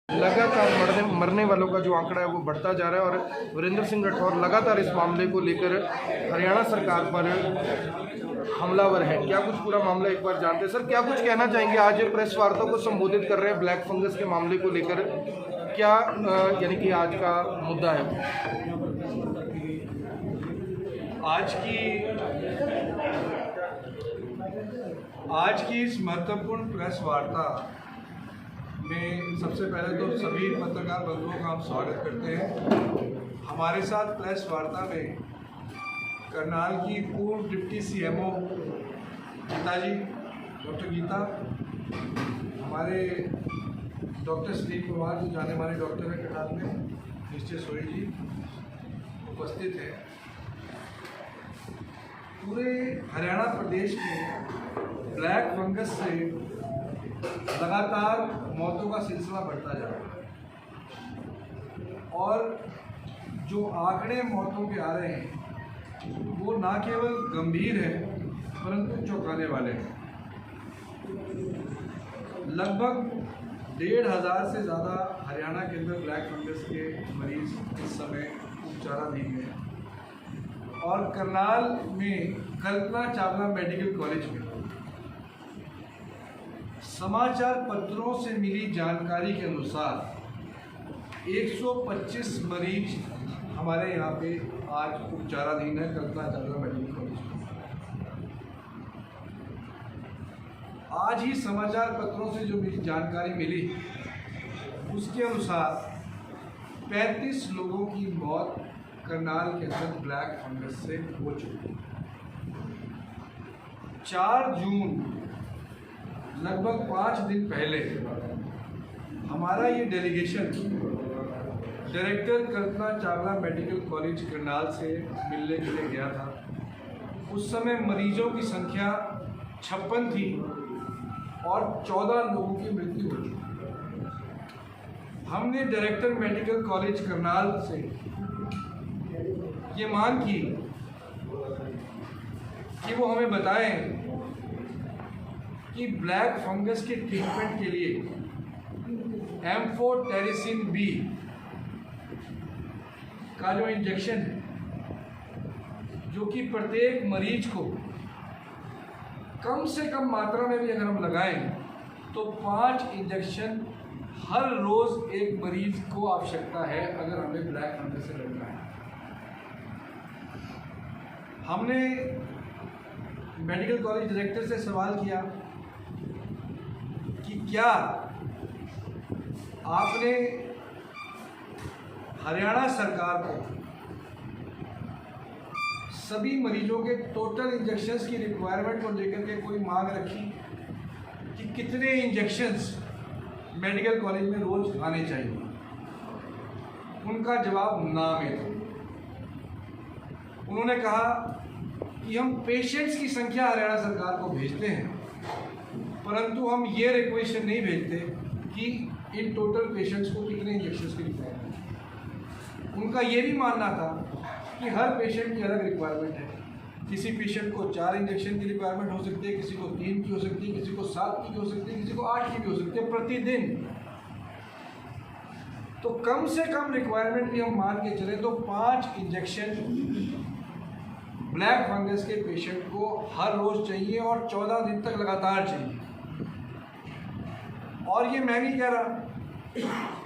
लगातार मरने वालों का जो आंकड़ा है वो बढ़ता जा रहा है और वीरेंद्र सिंह राठौर लगातार इस मामले को लेकर हरियाणा सरकार पर हमलावर है। क्या कुछ पूरा मामला एक बार जानते हैं सर, क्या कुछ कहना चाहेंगे? आज प्रेस वार्ता को संबोधित कर रहे हैं ब्लैक फंगस के मामले को लेकर, क्या यानी कि आज का मुद्दा है? आज की इस महत्वपूर्ण प्रेस वार्ता में सबसे पहले तो सभी पत्रकार बंधुओं का हम स्वागत करते हैं। हमारे साथ प्रेस वार्ता में करनाल की पूर्व डिप्टी सीएमओ गीता जी, डॉक्टर गीता, हमारे डॉक्टर सुनील कुमार जो जाने माने डॉक्टर हैं करनाल में, मिस्टर सोरी जी उपस्थित हैं। पूरे हरियाणा प्रदेश में ब्लैक फंगस से लगातार मौतों का सिलसिला बढ़ता जा रहा है और जो आंकड़े मौतों के आ रहे हैं वो ना केवल गंभीर है परंतु चौंकाने वाले हैं। लगभग 1,500 से ज़्यादा हरियाणा के अंदर ब्लैक फंगस के मरीज इस समय उपचाराधीन हैं और करनाल में कल्पना चावला मेडिकल कॉलेज में समाचार पत्रों से मिली जानकारी के अनुसार 125 मरीज हमारे यहाँ पे आज उपचाराधीन है कल्पना चावला मेडिकल कॉलेज में। आज ही समाचार पत्रों से जो मुझे जानकारी मिली उसके अनुसार 35 लोगों की मौत करनाल के अंदर ब्लैक फंगस से हो चुकी है। 4 जून लगभग 5 दिन पहले हमारा ये delegation director Kalpana Chawla medical college Karnal से मिलने के लिए गया था। उस समय मरीजों की संख्या 56 थी और 14 लोगों की मृत्यु हो चुकी। हमने डायरेक्टर मेडिकल कॉलेज करनाल से ये मांग की कि वो हमें बताएं कि ब्लैक फंगस के ट्रीटमेंट के लिए एम्फोटेरिसिन बी का जो इंजेक्शन है, जो कि प्रत्येक मरीज को कम से कम मात्रा में भी अगर हम लगाएं तो 5 इंजेक्शन हर रोज एक मरीज को आवश्यकता है अगर हमें ब्लैक फंगस से लड़ना है। हमने मेडिकल कॉलेज डायरेक्टर से सवाल किया कि क्या आपने हरियाणा सरकार को सभी मरीजों के टोटल इंजेक्शंस की रिक्वायरमेंट को लेकर के कोई मांग रखी कि कितने इंजेक्शंस मेडिकल कॉलेज में रोज आने चाहिए? उनका जवाब ना में था। उन्होंने कहा कि हम पेशेंट्स की संख्या हरियाणा सरकार को भेजते हैं परंतु हम ये रिक्वेस्ट नहीं भेजते कि इन टोटल पेशेंट्स को कितने इंजेक्शंस की रिक्वायरमेंट है। उनका ये भी मानना था कि हर पेशेंट की अलग रिक्वायरमेंट है। किसी पेशेंट को 4 इंजेक्शन की रिक्वायरमेंट हो सकती है, किसी को 3 की हो सकती है, किसी को 7 की हो सकती है, किसी को 8 की भी हो सकती है प्रतिदिन। तो कम से कम रिक्वायरमेंट भी हम मान के चले तो 5 इंजेक्शन ब्लैक फंगस के पेशेंट को हर रोज चाहिए और 14 दिन तक लगातार चाहिए। और ये मैं नहीं कह रहा,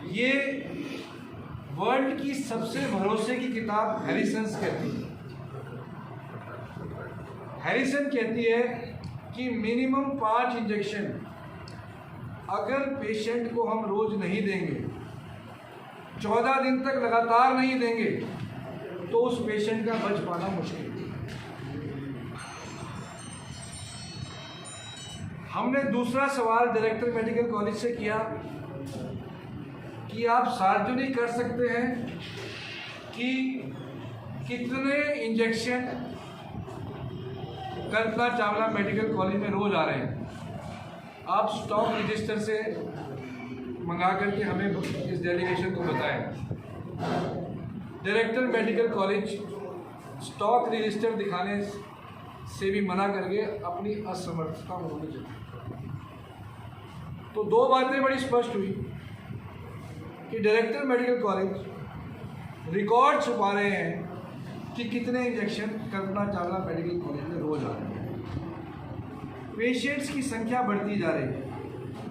ये वर्ल्ड की सबसे भरोसे की किताब हैरिसन्स कहती है। हैरिसन कहती है कि मिनिमम 5 इंजेक्शन अगर पेशेंट को हम रोज नहीं देंगे, 14 दिन तक लगातार नहीं देंगे तो उस पेशेंट का बच पाना मुश्किल है। हमने दूसरा सवाल डायरेक्टर मेडिकल कॉलेज से किया कि आप सार्वजनिक कर सकते हैं कि कितने injection Kalpana Chawla medical college में रोज आ रहे हैं? आप स्टॉक रजिस्टर से मंगा करके हमें इस डेलीगेशन को बताएं। Director medical college stock register दिखाने से भी मना करके अपनी असमर्थता उन्होंने जताई। तो दो बातें बड़ी स्पष्ट हुई कि डायरेक्टर मेडिकल कॉलेज रिकॉर्ड छुपा रहे हैं कि कितने injection Kalpana Chawla medical college में रोज आ रहे हैं। पेशेंट्स की संख्या बढ़ती जा रही है।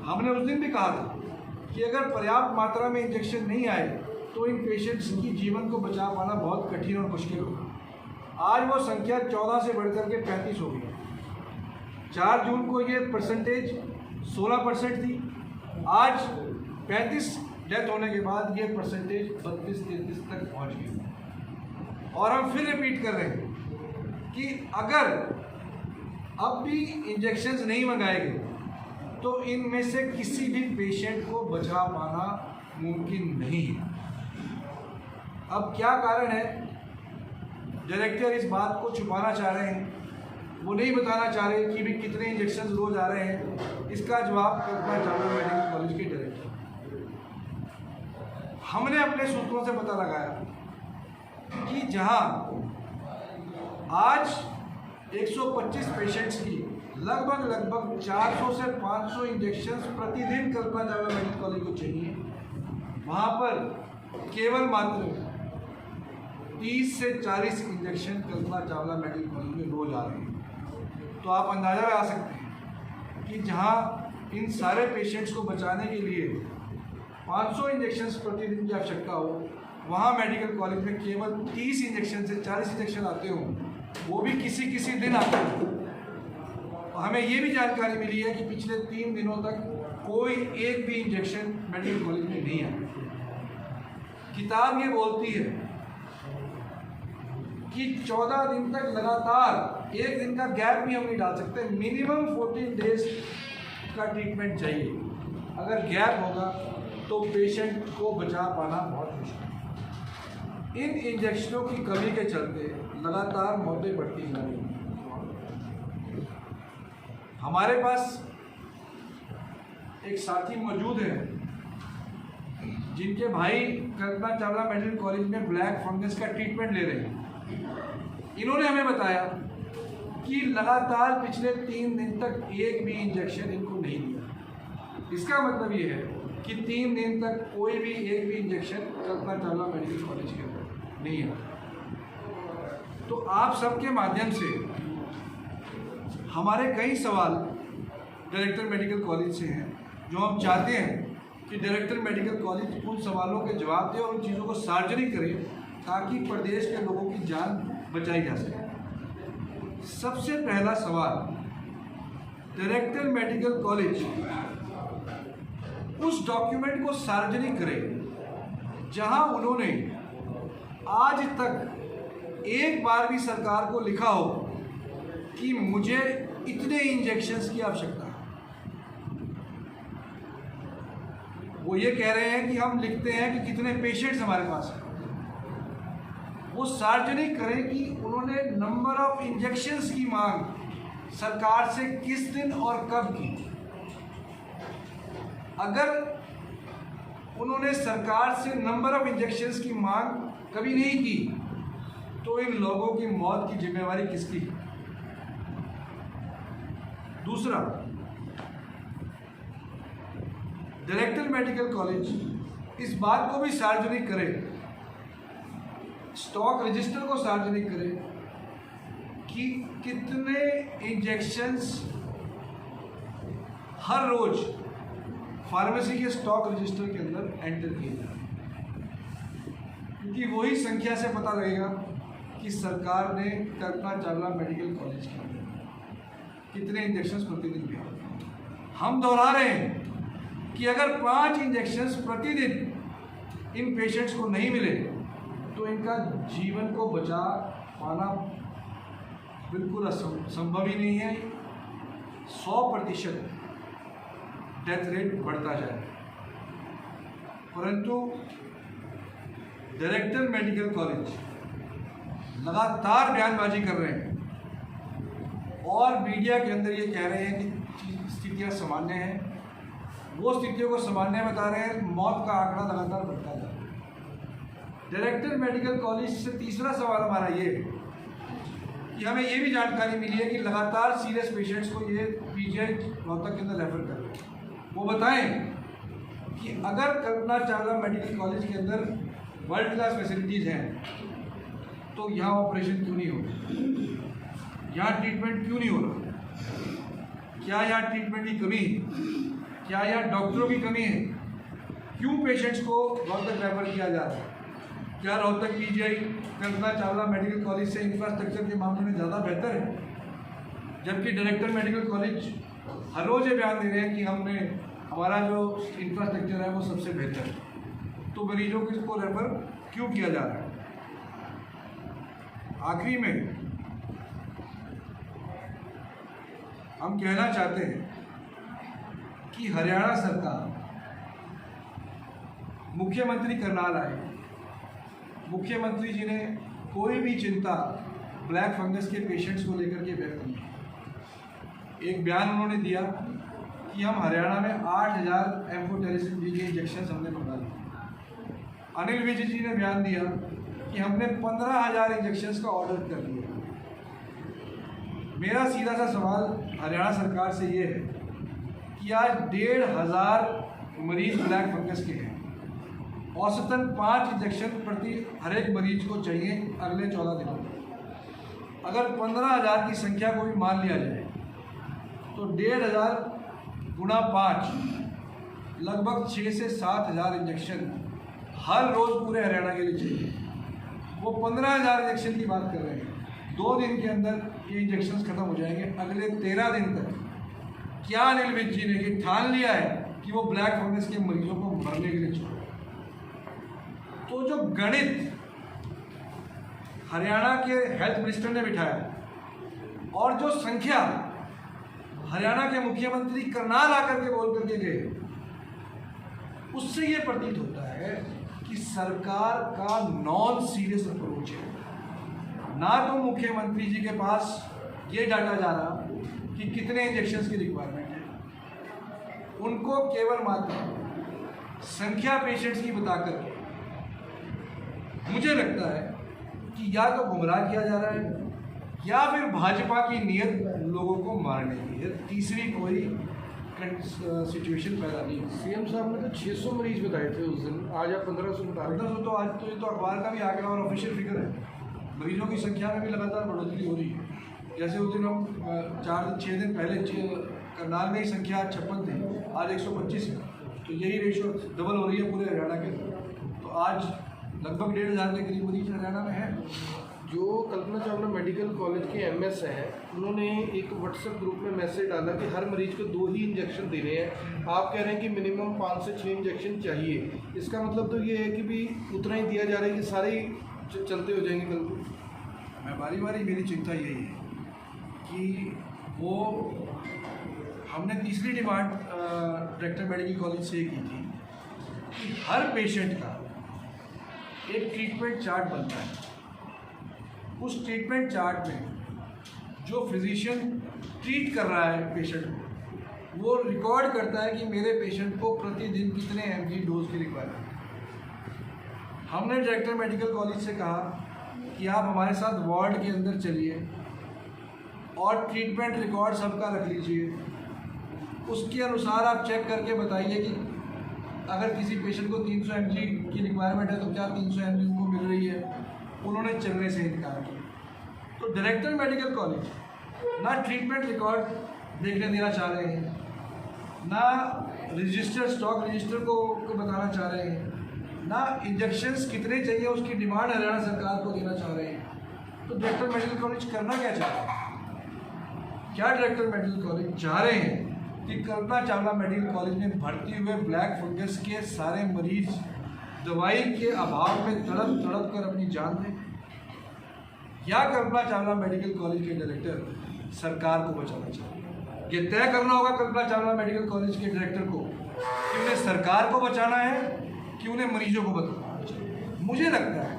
हमने उस दिन भी कहा था कि अगर पर्याप्त मात्रा में इंजेक्शन नहीं आए तो इन पेशेंट्स की जीवन को बचा पाना बहुत कठिन और मुश्किल होगा। आज वो संख्या 14 से बढ़कर के 35 हो गई। 4 जून को ये परसेंटेज 16% थी। आज 35 डेथ होने के बाद ये परसेंटेज 32-33 तक पहुंच गई। और हम फिर रिपीट कर रहे हैं कि अगर अब भी इंजेक्शन्स नहीं मंगाए गए तो इनमें से किसी भी पेशेंट को बचा पाना मुमकिन नहीं है। अब क्या कारण है? डायरेक्टर इस बात को छुपाना चाह रहे हैं, वो नहीं बताना चाह रहे कि भी कितने इंजेक्शन रोज आ रहे हैं। इसका जवाब कल्पना चावला मेडिकल कॉलेज के डायरेक्टर। हमने अपने सूत्रों से पता लगाया कि जहां आज 125 पेशेंट्स की लगभग 400 से 500 इंजेक्शन्स प्रतिदिन कल्पना चावला मेडिकल कॉलेज को चाहिए, वहां पर केवल मात्र 30 से 40 injection Kalpana Chawla medical college में रोज आ रहे हैं। तो आप अंदाज़ा लगा सकते हैं कि जहां इन सारे पेशेंट्स को बचाने के लिए 500 इंजेक्शन्स प्रतिदिन की आवश्यकता हो, वहां मेडिकल कॉलेज में केवल 30 इंजेक्शन से 40 इंजेक्शन आते हों, वो भी किसी दिन आते हों। हमें ये भी जानकारी मिली है कि पिछले 3 दिनों तक कोई एक भी इंजेक्शन मेडिकल कॉलेज में नहीं आया। किताब ये बोलती है कि 14 दिन तक लगातार, एक दिन का गैप भी हम नहीं डाल सकते, मिनिमम 14 डेज का ट्रीटमेंट चाहिए। अगर गैप होगा तो पेशेंट को बचा पाना बहुत मुश्किल। इन इंजेक्शनों की कमी के चलते लगातार मौतें बढ़ती जा रही हैं। हमारे पास एक साथी मौजूद हैं जिनके भाई कल्पना चावला मेडिकल कॉलेज में ब्लैक फंगस का ट्रीटमेंट ले रहे हैं। इन्होंने हमें बताया कि लगातार पिछले 3 दिन तक एक भी इंजेक्शन इनको नहीं दिया। इसका मतलब ये है कि 3 दिन तक कोई भी एक भी injection Kalpana Chawla medical college के अंदर नहीं है। तो आप सबके माध्यम से हमारे कई सवाल डायरेक्टर मेडिकल कॉलेज से हैं, जो हम चाहते हैं कि डायरेक्टर मेडिकल कॉलेज उन सवालों के जवाब दे और उन चीज़ों को सार्वजनिक करे ताकि प्रदेश के लोगों की जान बचाई जा सके। सबसे पहला सवाल, डायरेक्टर मेडिकल कॉलेज उस डॉक्यूमेंट को सार्वजनिक करे जहां उन्होंने आज तक एक बार भी सरकार को लिखा हो कि मुझे इतने इंजेक्शन्स की आवश्यकता है। वो ये कह रहे हैं कि हम लिखते हैं कि कितने पेशेंट्स हमारे पास हैं। वो सार्वजनिक करें कि उन्होंने नंबर ऑफ इंजेक्शन्स की मांग सरकार से किस दिन और कब की। अगर उन्होंने सरकार से नंबर ऑफ इंजेक्शन्स की मांग कभी नहीं की तो इन लोगों की मौत की जिम्मेवारी किसकी है? दूसरा, डायरेक्टर मेडिकल कॉलेज इस बात को भी सार्वजनिक करे, स्टॉक रजिस्टर को सार्वजनिक करे कि कितने इंजेक्शन्स हर रोज फार्मेसी के स्टॉक रजिस्टर के अंदर एंटर किए जाए, क्योंकि वही संख्या से पता लगेगा कि सरकार ने कल्पना चावला मेडिकल कॉलेज के अंदर कितने इंजेक्शन्स प्रतिदिन दिए। हम दोहरा रहे हैं कि अगर 5 इंजेक्शन्स प्रतिदिन इन पेशेंट्स को नहीं मिले तो इनका जीवन को बचा पाना बिल्कुल संभव ही नहीं है। 100% डेथ रेट बढ़ता जाए, परंतु डायरेक्टर मेडिकल कॉलेज लगातार बयानबाजी कर रहे हैं और मीडिया के अंदर ये कह रहे हैं कि स्थितियां सामान्य हैं। वो स्थितियों को सामान्य बता रहे हैं, मौत का आंकड़ा लगातार बढ़ता जा रहा है। डायरेक्टर मेडिकल कॉलेज से तीसरा सवाल हमारा ये है कि हमें ये भी जानकारी मिली है कि लगातार सीरियस पेशेंट्स को ये पीजीआई रोहतक के अंदर रेफर कर रहे हैं। वो बताएं कि अगर कल्पना चावला मेडिकल कॉलेज के अंदर वर्ल्ड क्लास फैसिलिटीज़ हैं तो यहाँ ऑपरेशन क्यों नहीं हो रहा, यहाँ ट्रीटमेंट क्यों नहीं हो रहा, क्या यहाँ ट्रीटमेंट की कमी है, क्या यहाँ डॉक्टरों की कमी है, क्यों पेशेंट्स को रोहतक रेफर किया जा रहा है, क्या Rohtak PGI Kalpana Chawla medical college से इंफ्रास्ट्रक्चर के मामले में ज़्यादा बेहतर है, जबकि डायरेक्टर मेडिकल कॉलेज हर रोज़ ये बयान दे रहे हैं कि हमारा जो इंफ्रास्ट्रक्चर है वो सबसे बेहतर है, तो मरीजों को इसको रेफर क्यों किया जा रहा है। आखिरी में हम कहना चाहते हैं कि हरियाणा सरकार, मुख्यमंत्री करनाल आए, मुख्यमंत्री जी ने कोई भी चिंता ब्लैक फंगस के पेशेंट्स को लेकर के व्यक्त नहीं। एक बयान उन्होंने दिया कि हम हरियाणा में 8000 एम्फोटेरिसिन बी के इंजेक्शन हमने मंगा लिए। अनिल विज जी ने बयान दिया कि हमने 15000 इंजेक्शन्स का ऑर्डर कर दिया। मेरा सीधा सा सवाल हरियाणा सरकार से ये है कि आज 1500 मरीज ब्लैक फंगस के हैं, औसतन 5 इंजेक्शन प्रति हर एक मरीज को चाहिए अगले 14 दिनों में। अगर 15000 की संख्या को भी मान लिया जाए तो 1500 गुणा 5 लगभग 6 से 7000 इंजेक्शन हर रोज़ पूरे हरियाणा के लिए चाहिए। वो 15000 इंजेक्शन की बात कर रहे हैं, 2 दिन के अंदर ये इंजेक्शन खत्म हो जाएंगे। अगले 13 दिन तक क्या अनिल विज जी ने ये ठान लिया है कि वो ब्लैक फंगस के मरीजों को मरने के लिए छोड़े। तो जो गणित हरियाणा के हेल्थ मिनिस्टर ने बिठाया और जो संख्या हरियाणा के मुख्यमंत्री करनाल आकर के बोल करके गए, उससे ये प्रतीत होता है कि सरकार का नॉन सीरियस अप्रोच है। ना तो मुख्यमंत्री जी के पास ये डाटा जा रहा कि कितने इंजेक्शन्स की रिक्वायरमेंट है, उनको केवल मात्र संख्या पेशेंट्स की बताकर मुझे लगता है कि या तो गुमराह किया जा रहा है या फिर भाजपा की नीयत लोगों को मारने की है, तीसरी कोई सिचुएशन पैदा नहीं है। सीएम साहब ने तो 600 मरीज बताए थे उस दिन, आज आप 1500 बता रहे हैं। 1500 तो आज तो ये तो अखबार का भी आंकड़ा और ऑफिशियल फिगर है। मरीजों की संख्या में भी लगातार बढ़ोतरी हो रही है। जैसे उस दिन हम 4-6 दिन पहले करनाल में ही संख्या 56 थी, आज 125 है, तो यही रेशो डबल हो रही है पूरे हरियाणा के। तो आज लगभग 1500 के करीब मरीज हरियाणा में है। जो कल्पना चावला मेडिकल कॉलेज के एमएस हैं, उन्होंने एक व्हाट्सएप ग्रुप में मैसेज डाला कि हर मरीज को 2 ही इंजेक्शन देने हैं। आप कह रहे हैं कि मिनिमम 5 से 6 इंजेक्शन चाहिए। इसका मतलब तो ये है कि भी उतना ही दिया जा रहा है कि सारे ही चलते हो जाएंगे कल को। मैं बारी बारी मेरी चिंता यही है कि वो हमने तीसरी डिमांड डायरेक्टर मेडिकल कॉलेज से की थी कि हर पेशेंट का एक ट्रीटमेंट चार्ट बनता है। उस ट्रीटमेंट चार्ट में जो फिजिशियन ट्रीट कर रहा है पेशेंट को, वो रिकॉर्ड करता है कि मेरे पेशेंट को प्रतिदिन कितने mg डोज की रिक्वायरमेंट है। हमने डायरेक्टर मेडिकल कॉलेज से कहा कि आप हमारे साथ वार्ड के अंदर चलिए और ट्रीटमेंट रिकॉर्ड सबका रख लीजिए। उसके अनुसार आप चेक करके बताइए कि अगर किसी पेशेंट को 300 mg की रिक्वायरमेंट है तो क्या 300 mg उनको मिल रही है। उन्होंने चलने से इनकार किया। तो डायरेक्टर मेडिकल कॉलेज ना ट्रीटमेंट रिकॉर्ड देखने देना चाह रहे हैं, ना रजिस्टर स्टॉक रजिस्टर को बताना चाह रहे हैं, ना इंजेक्शन्स कितने चाहिए उसकी डिमांड हरियाणा सरकार को देना चाह रहे हैं। तो डायरेक्टर मेडिकल कॉलेज करना क्या चाह रहे हैं? क्या डायरेक्टर मेडिकल कॉलेज चाह रहे हैं कि कल्पना चावला मेडिकल कॉलेज में भर्ती हुए ब्लैक फंगस के सारे मरीज दवाई के अभाव में तड़प कर अपनी जान दें, या कल्पना चावला मेडिकल कॉलेज के डायरेक्टर सरकार को बचाना चाहिए? ये तय करना होगा कल्पना चावला मेडिकल कॉलेज के डायरेक्टर को कि उन्हें सरकार को बचाना है कि उन्हें मरीजों को बचाना चाहिए। मुझे लगता है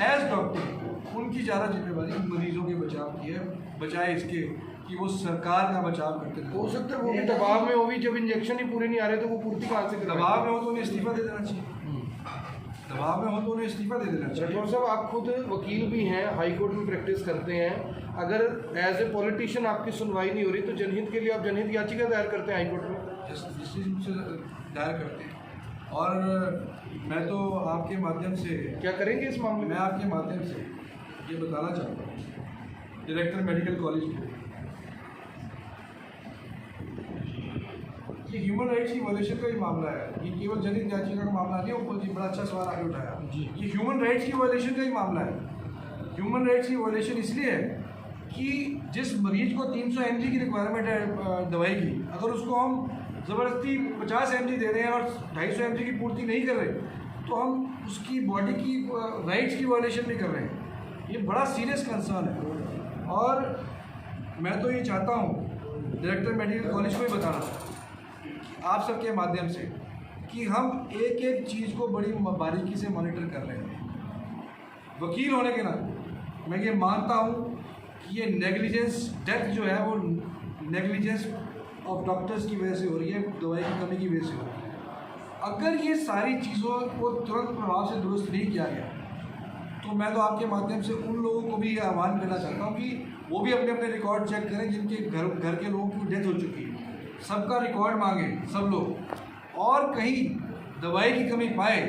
एज डॉक्टर उनकी ज़्यादा जिम्मेवारी मरीजों के बचाव की है, बजाय इसके कि वो सरकार का बचाव करते रहे। हो सकता है वो भी दबाव में हो भी, जब इंजेक्शन ही पूरे नहीं आ रहे तो वो पूर्ति कहाँ से? दबाव में हो तो उन्हें इस्तीफा दे देना चाहिए। दबाव में हो तो उन्हें इस्तीफा दे देना चाहिए। राठौर साहब, आप खुद वकील भी हैं, हाई कोर्ट में प्रैक्टिस करते हैं। अगर एज ए पॉलिटिशियन आपकी सुनवाई नहीं हो रही तो जनहित के लिए आप जनहित याचिका दायर करते हैं हाई कोर्ट में? जस्टिस से दायर करते हैं और मैं तो आपके माध्यम से क्या करेंगे इस मामले मैं में? आपके माध्यम से ये बताना चाहता हूँ डायरेक्टर मेडिकल कॉलेज को, ये ह्यूमन राइट्स की वायलेशन का ही मामला है। ये केवल जनहित याचिका का मामला नहीं है। ऊपर जी बड़ा अच्छा सवाल आगे उठाया, ये ह्यूमन राइट्स की वायलेशन का ही मामला है। ह्यूमन राइट्स की वायलेशन इसलिए है कि जिस मरीज को 300 mg की रिक्वायरमेंट है दवाई की, अगर उसको हम ज़बरदस्ती 50 mg दे रहे हैं और 250 mg की पूर्ति नहीं कर रहे, तो हम उसकी बॉडी की राइट्स की वायलेशन भी कर रहे हैं। ये बड़ा सीरियस कंसर्न है और मैं तो ये चाहता हूँ डायरेक्टर मेडिकल कॉलेज को ही बताना आप सबके माध्यम से कि हम एक एक चीज़ को बड़ी बारीकी से मॉनिटर कर रहे हैं। वकील होने के नाते मैं ये मानता हूँ कि ये नेग्लिजेंस डेथ जो है वो नेग्लिजेंस ऑफ डॉक्टर्स की वजह से हो रही है, दवाई की कमी की वजह से हो रही है। अगर ये सारी चीज़ों को तुरंत प्रभाव से दुरुस्त नहीं किया गया तो मैं तो आपके माध्यम से उन लोगों को भी ये आह्वान करना चाहता हूँ कि वो भी अपने अपने रिकॉर्ड चेक करें जिनके घर के लोगों की डेथ हो चुकी है। सबका रिकॉर्ड मांगे सब लोग, और कहीं दवाई की कमी पाए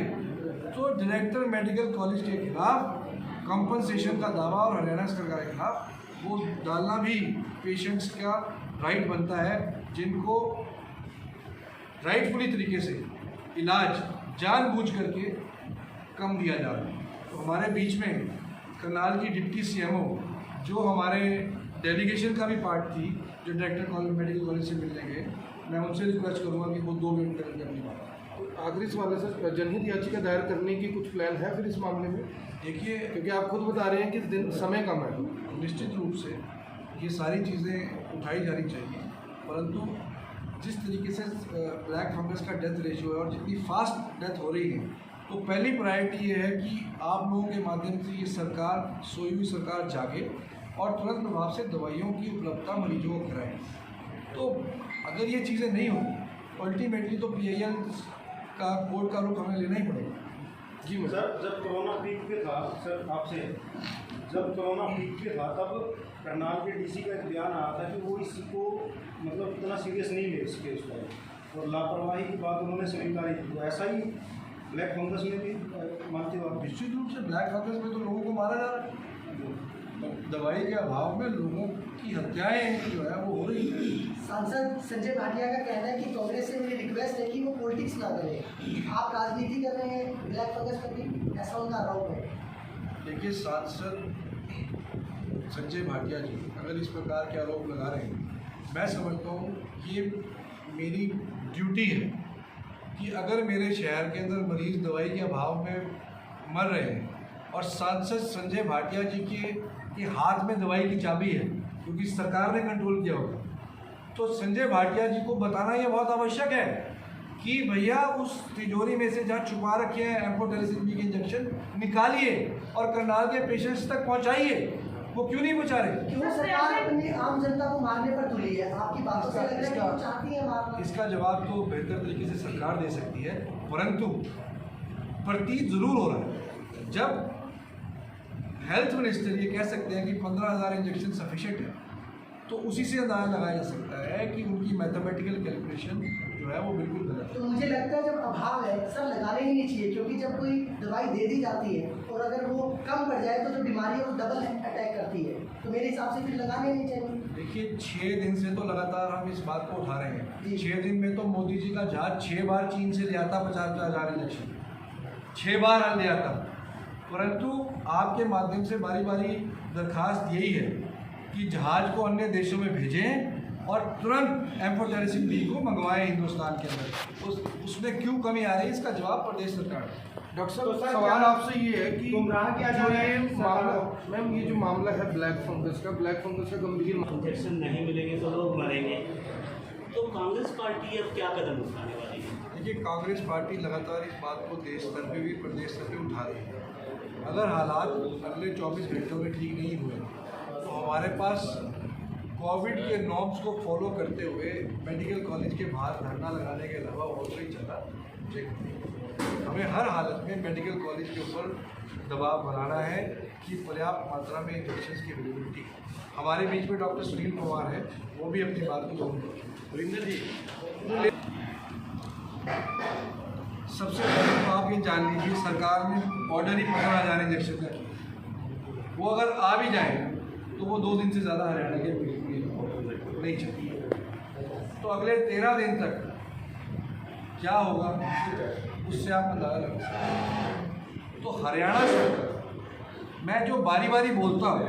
तो डायरेक्टर मेडिकल कॉलेज के खिलाफ कंपनसेशन का दावा और हरियाणा सरकार के खिलाफ वो डालना भी पेशेंट्स का राइट बनता है, जिनको राइटफुली तरीके से इलाज जानबूझ करके कम दिया जा रहा है। तो हमारे बीच में करनाल की डिप्टी CMO जो हमारे डेलीगेशन का भी पार्ट थी, जो डायरेक्टर कॉलेज मेडिकल कॉलेज से मिलने गए, मैं उनसे रिक्वेस्ट करूँगा कि वो 2 मिनट करके अपनी बात। आखिरी सवाल है सर, जनहित याचिका दायर करने की कुछ प्लान है फिर इस मामले में? देखिए, क्योंकि आप खुद बता रहे हैं कि दिन समय कम है। निश्चित रूप से ये सारी चीज़ें उठाई जानी चाहिए, परंतु जिस तरीके से ब्लैक फंगस का डेथ रेशियो है और जितनी फास्ट डेथ हो रही है, तो पहली प्रायोरिटी ये है कि आप लोगों के माध्यम से ये सरकार, सोई हुई सरकार जागे और तुरंत प्रभाव से दवाइयों की उपलब्धता मरीजों को कराएं। तो अगर ये चीज़ें नहीं होंगी अल्टीमेटली तो PIL का कोर्ट का रुख हमें लेना ही पड़ेगा। जी मैं सर, जब कोरोना पीक पे था सर, आपसे जब कोरोना पीक पे था तब करनाल के DC का एक बयान आया था कि वो इसी को मतलब इतना सीरियस नहीं ले इस केस को, और लापरवाही की बात उन्होंने स्वीकारी की। तो ऐसा ही ब्लैक फंगस में भी मानते हो आप? निश्चित रूप से ब्लैक फंगस में तो लोगों को मारा जा रहा है, दवाई के अभाव में लोगों की हत्याएं जो है वो हो रही है। सांसद संजय भाटिया का कहना है कि कांग्रेस से मेरी रिक्वेस्ट है कि वो पॉलिटिक्स ना करें, आप राजनीति कर रहे हैं ब्लैक फंगस पर भी, ऐसा उनका आरोप है। देखिए, सांसद संजय भाटिया जी अगर इस प्रकार के आरोप लगा रहे हैं, मैं समझता हूँ ये मेरी ड्यूटी है कि अगर मेरे शहर के अंदर मरीज दवाई के अभाव में मर रहे हैं और सांसद संजय भाटिया जी के हाथ में दवाई की चाबी है, क्योंकि सरकार ने कंट्रोल किया होगा, तो संजय भाटिया जी को बताना ये बहुत आवश्यक है कि भैया उस तिजोरी में से जहाँ छुपा रखे हैं एम्फोटेरिसिन बी के इंजेक्शन निकालिए और करनाल के पेशेंट्स तक पहुँचाइए। वो क्यों नहीं पहुँचा रहे? क्यों सरकार अपनी आम जनता को मारने पर तुली है? आपकी बातों से लग रहा है कि वो चाहती है मारना। इसका जवाब तो बेहतर तरीके से सरकार दे सकती है, परंतु प्रतीत जरूर हो रहा है। जब हेल्थ मिनिस्टर ये कह सकते हैं कि 15,000 इंजेक्शन सफिशिएंट है, तो उसी से अंदाजा लगाया जा सकता है कि उनकी मैथमेटिकल कैलकुलेशन जो है वो बिल्कुल गलत है। तो मुझे लगता है जब अभाव है सर लगाने ही नहीं चाहिए, क्योंकि जब कोई दवाई दे दी जाती है और अगर वो कम पड़ जाए तो जो बीमारी है वो डबल अटैक करती है, तो मेरे हिसाब से फिर लगाने ही नहीं चाहिए। देखिए, 6 दिन से तो लगातार हम इस बात को उठा रहे हैं। जी। 6 दिन में तो मोदी जी का जहाज 6 बार चीन से ले आता 50,000 इंजेक्शन, 6 बार ले आता। परंतु आपके माध्यम से बारी बारी दरखास्त यही है कि जहाज को अन्य देशों में भेजें और तुरंत एम्फोटेरिसिन बी को मंगवाएं हिंदुस्तान के अंदर। उसमें क्यों कमी आ रही है, इसका जवाब प्रदेश सरकार। डॉक्टर साहब, सवाल आपसे ये है कि गुमराह किया जा रहा है जो मामला, मैम ये जो मामला है ब्लैक फंगस का गंभीर इंजेक्शन नहीं मिलेंगे तो लोग मरेंगे, तो कांग्रेस पार्टी अब क्या कदम उठाने वाली है? देखिए, कांग्रेस पार्टी लगातार इस बात को देश स्तर पे भी प्रदेश स्तर पे उठा रही है। अगर हालात अगले 24 घंटों में ठीक नहीं हुए तो हमारे पास कोविड के नॉर्म्स को फॉलो करते हुए मेडिकल कॉलेज के बाहर धरना लगाने के अलावा और कोई चारा नहीं। हमें हर हालत में मेडिकल कॉलेज के ऊपर दबाव बनाना है कि पर्याप्त मात्रा में इंजेक्शन की अवेलेबिलिटी। हमारे बीच में डॉक्टर सुनील कुमार है, वो भी अपनी बात को जरूर। रविंदर जी, सबसे पहले तो आप ये जान लीजिए, सरकार ने ऑर्डर ही 15,000 इंजेक्शन का किया। वो अगर आ भी जाए तो वो 2 दिन से ज़्यादा हरियाणा के नहीं चाहिए। तो अगले 13 दिन तक क्या होगा उससे आप अंदाजा लगा सकते हैं। तो हरियाणा सरकार, मैं जो बारी बारी बोलता हूँ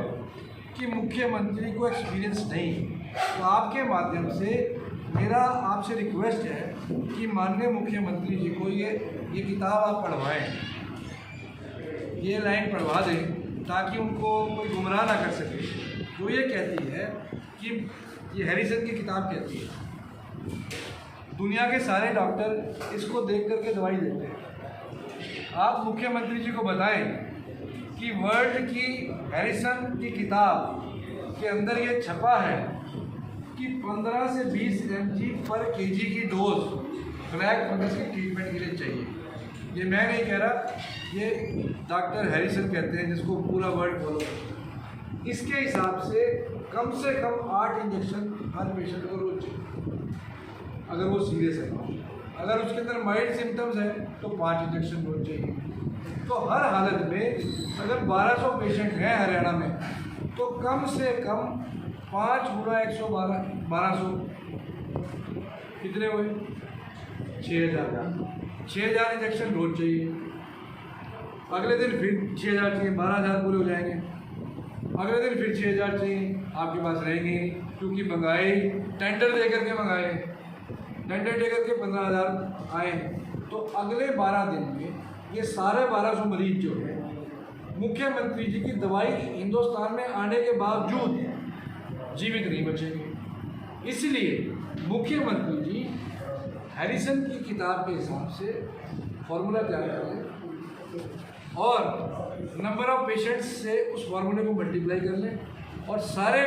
कि मुख्यमंत्री को एक्सपीरियंस नहीं, तो आपके माध्यम से मेरा आपसे रिक्वेस्ट है कि माननीय मुख्यमंत्री जी को ये किताब आप पढ़वाएं, ये लाइन पढ़वा दें ताकि उनको कोई गुमराह ना कर सके। जो ये कहती है कि ये हैरिसन की किताब कहती है, दुनिया के सारे डॉक्टर इसको देख करके दवाई देते हैं। आप मुख्यमंत्री जी को बताएं कि वर्ल्ड की हैरिसन की किताब के अंदर ये छपा है कि 15 से 20 mg पर kg की डोज ब्लैक फंगस की ट्रीटमेंट के लिए चाहिए। ये मैं नहीं कह रहा, ये डॉक्टर हैरिसन कहते हैं, जिसको पूरा वर्ल्ड फॉलो करता है। इसके हिसाब से कम 8 इंजेक्शन हर पेशेंट को रोज चाहिए अगर वो सीरियस है। अगर उसके अंदर माइल्ड सिम्टम्स है तो 5 इंजेक्शन रोज चाहिए। तो हर हालत में अगर 1200 पेशेंट हैं हरियाणा में, तो कम से कम 5 × 112 1200 कितने हुए? 6,000 इंजेक्शन रोज चाहिए। अगले दिन फिर 6,000 चाहिए, 12,000 पूरे हो जाएंगे। अगले दिन फिर 6,000 चाहिए, आपके पास रहेंगे क्योंकि मंगाए, टेंडर दे करके मंगाए, टेंडर दे करके 15,000 आए। तो अगले 12 दिन में ये सारे 1200 मरीज जो है, मुख्यमंत्री जी की दवाई हिंदुस्तान में आने के बावजूद जीवित नहीं बचेंगे। इसलिए मुख्यमंत्री जी हैरिसन की किताब के हिसाब से फॉर्मूला तैयार करें और नंबर ऑफ पेशेंट्स से उस फॉर्मूले को मल्टीप्लाई कर लें, और सारे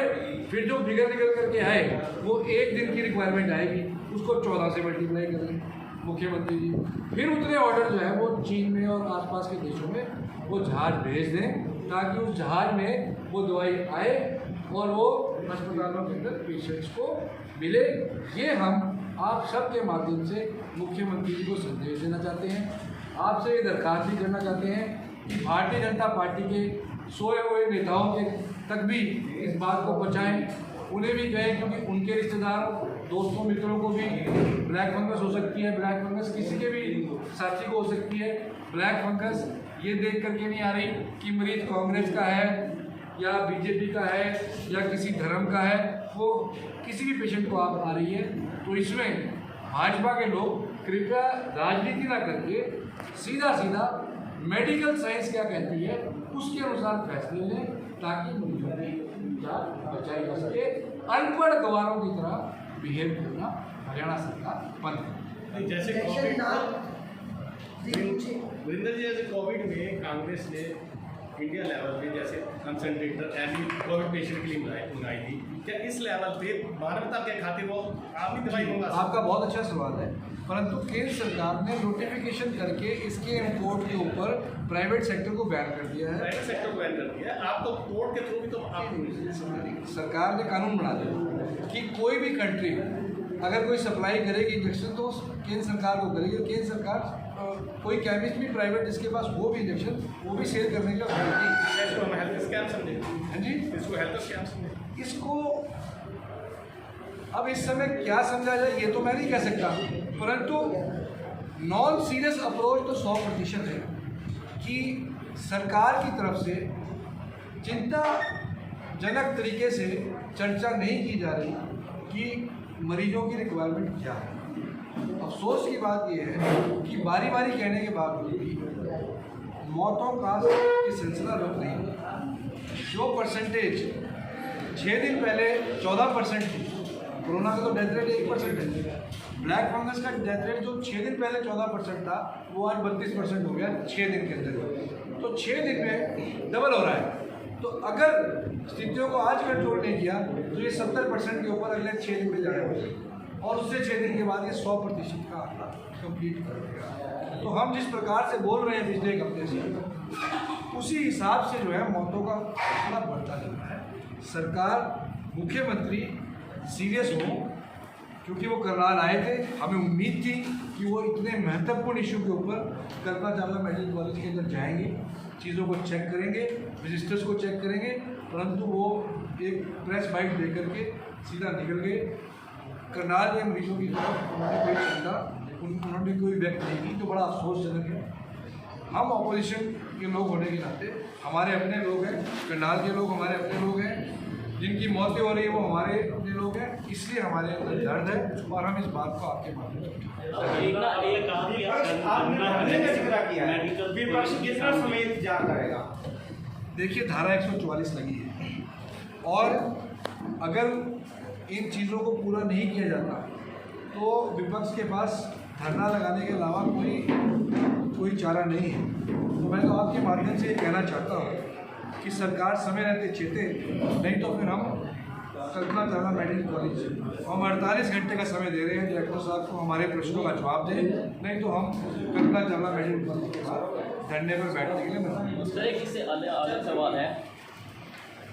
फिर जो फिगर निकल करके आए वो 1 दिन की रिक्वायरमेंट आएगी, उसको 14 से मल्टीप्लाई कर लें मुख्यमंत्री जी। फिर उतने ऑर्डर जो है वो चीन में और आसपास के देशों में वो जहाज भेज दें ताकि उस जहाज में वो दवाई आए और वो अस्पतालों के अंदर पेशेंट्स को मिले। ये हम आप सब के माध्यम से मुख्यमंत्री जी को संदेश देना चाहते हैं। आपसे ये दरख्वास्त भी करना चाहते हैं कि भारतीय जनता पार्टी के सोए हुए नेताओं के तक भी इस बात को पहुँचाएँ, उन्हें भी कहें, क्योंकि उनके रिश्तेदारों, दोस्तों, मित्रों को भी ब्लैक फंगस हो सकती है। ब्लैक फंगस किसी के भी साथी को हो सकती है। ब्लैक फंगस ये देख करके नहीं आ रही कि मरीज कांग्रेस का है या बीजेपी का है या किसी धर्म का है, वो किसी भी पेशेंट को आप आ रही है। तो इसमें भाजपा के लोग कृपया राजनीति ना करके सीधा सीधा मेडिकल साइंस क्या कहती है उसके अनुसार फैसले लें ताकि मरीजों की जान बचाई जा सके। अनपढ़ गवारों की तरह बिहेव करना हरियाणा सरकार बंद करे। जैसे वीरेंद्र जी, जैसे कोविड में कांग्रेस ने इंडिया लेवल पे जैसे कंसंट्रेटर एमी कोविड पेशेंट के लिए मंगाई थी, क्या इस लेवल पे मानवता के खातिर वो आप भी दवाई मंगा? आपका बहुत अच्छा सवाल है, परंतु केंद्र सरकार ने नोटिफिकेशन करके इसके इम्पोर्ट के ऊपर प्राइवेट सेक्टर को बैन कर दिया है। प्राइवेट सेक्टर को बैन कर दिया है। आप तो कोर्ट के थ्रू भी तो आप सरकार ने कानून बना दिया कि कोई भी कंट्री अगर कोई सप्लाई करेगी इंजेक्शन तो केंद्र सरकार को करेगी। केंद्र सरकार कोई केमिस्ट भी प्राइवेट जिसके पास वो भी इंजेक्शन वो भी सेल करने का अथॉरिटी। इसको हम हेल्थ स्कैम समझे? हाँ जी, इसको हेल्थ स्कैम समझे? इसको अब इस समय क्या समझा जाए ये तो मैं नहीं कह सकता, परंतु नॉन सीरियस अप्रोच तो 100% है कि सरकार की तरफ से चिंताजनक तरीके से चर्चा नहीं की जा रही कि मरीजों की रिक्वायरमेंट क्या है। अफसोस की बात यह है कि बारी बारी कहने के बावजूद भी मौतों का ये सिलसिला रुक नहीं हुआ। जो परसेंटेज 6 दिन पहले 14% थी, कोरोना का तो डेथ रेट 1% है, ब्लैक फंगस का डेथ रेट जो 6 दिन पहले 14% था वो आज 32% हो गया 6 दिन के अंदर। तो 6 दिन में डबल हो रहा है। तो अगर स्थितियों को आज कंट्रोल नहीं किया तो ये 70% के ऊपर अगले 6 दिन में जाने वाले, और उससे 6 दिन के बाद ये 100% का आंकड़ा कंप्लीट कर देगा। तो हम जिस प्रकार से बोल रहे हैं पिछले एक हफ्ते से, उसी हिसाब से जो है मौतों का आंकड़ा बढ़ता जा रहा है। सरकार, मुख्यमंत्री सीरियस हो क्योंकि वो करनाल आए थे, हमें उम्मीद थी कि वो इतने महत्वपूर्ण इशू के ऊपर कल्पना चावला मेडिकल कॉलेज के अंदर जाएंगे, चीज़ों को चेक करेंगे, रजिस्टर्स को चेक करेंगे, परंतु वो एक प्रेस बाइट दे करके सीधा निकल गए। करनाल के मरीजों की तरफ उन्होंने कोई चिंता, उन्होंने कोई व्यक्त नहीं की, तो बड़ा अफसोसजनक है। हम ऑपोजिशन के लोग होने के नाते हमारे अपने लोग हैं, करनाल के लोग हमारे अपने लोग हैं, जिनकी मौतें हो रही है वो हमारे अपने लोग हैं, इसलिए हमारे अंदर दर्द है और हम इस बात को आपके माध्यम से विपक्ष कितना समय इंतजार करेगा? देखिए, धारा 144 लगी है और अगर इन चीज़ों को पूरा नहीं किया जाता तो विपक्ष के पास धरना लगाने के अलावा कोई चारा नहीं है। तो मैं तो आपके माध्यम से ये कहना चाहता हूँ कि सरकार समय रहते चेते, नहीं तो फिर हम कल्पना चावला मेडिकल कॉलेज हम 48 घंटे का समय दे रहे हैं डायरेक्टर साहब को हमारे प्रश्नों का जवाब दें, नहीं तो हम कल्पना चावला मेडिकल कॉलेज के बाद धरने पर बैठने के लिए सर, एक इससे अलग सवाल है,